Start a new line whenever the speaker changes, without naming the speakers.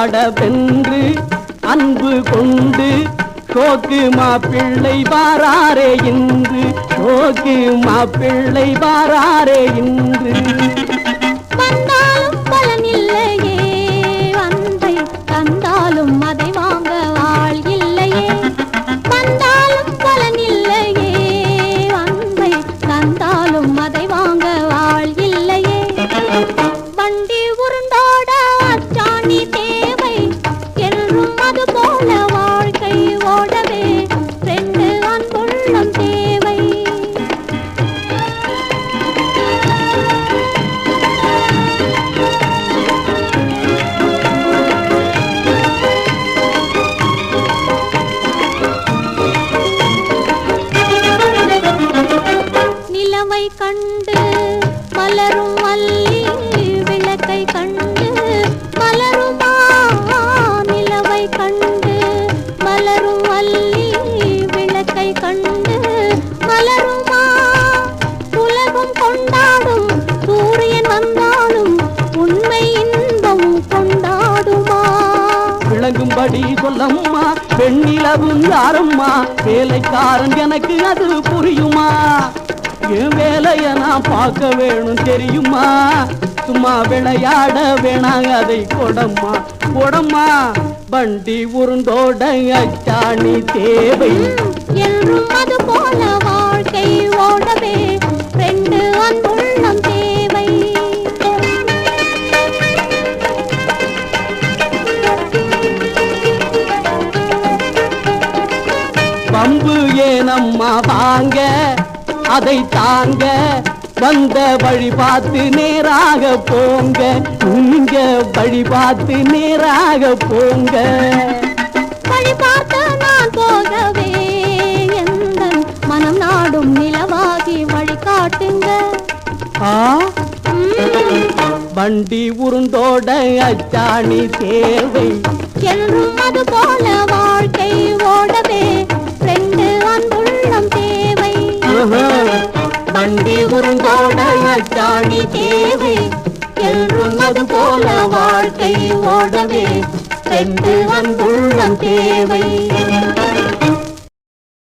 விளையாட வென்று அன்பு கொண்டு சோக்கு மாப்பிள்ளை வாராரே இன்று, சோக்கு மாப்பிள்ளை வாராரே இன்று.
வந்தாலும் பலனில்லையே அன்பை தந்தாலும் அதை வாங்க ஆள் இல்லையே. வந்தாலும் பலனில்லையே அன்பை தந்தாலும் அதை வாங்க ஆள் இல்லையே. வண்டி உருண்டோட அச்சாணி தேவை என்றும் அது போல வாழ்க்கை ஓடவே ரெண்டு அன்புள்ளம் தேவை. நிலவை கண்டு மலரும் மல்லி விளக்கை கண்டு மலருமா. நிலவை கண்டு மலரும் மல்லி விளக்கை கண்டு மலருமா. உலகம் கொண்டாடும் சூரியன் வந்தாலும் உண்மை இன்பம் கொண்டாடுமா.
விளங்கும்படி சொல்லம்மா பெண்ணிலவும் யாரம்மா, வேலைக்காரன் எனக்கு அது புரியுமா. என் வேலைய நான் பார்க்க வேணும் தெரியுமா. சும்மா விளையாட வேணாங்க அதை கொடம்மா கொடம்மா. வண்டி உருண்டோட அச்சாணி தேவை
என்றும் அது போல வாழ்க்கை ஓடவே ரெண்டு அன்புள்ளம் தேவை.
பம்பு ஏனம்மா வாங்க அதை தாங்க, வந்த வழி பார்த்து நேராக போங்க, நீங்க வழி பார்த்து நேராக போங்க.
வழி பார்த்து நான் போகவே எந்த மனம் நாடும் நிலவாகி வழி காட்டுங்க.
வண்டி உருண்டோட அச்சாணி தேவை
என்றும் அது போல வாழ்க்கை ஓடவே ரெண்டு அன்புள்ளம் தேவை.
வண்டி உருண்டோட அச்சாணி தேவை
என்றும் அது போல வாழ்க்கை ஓடவே ரெண்டு அன்புள்ளம் தேவை.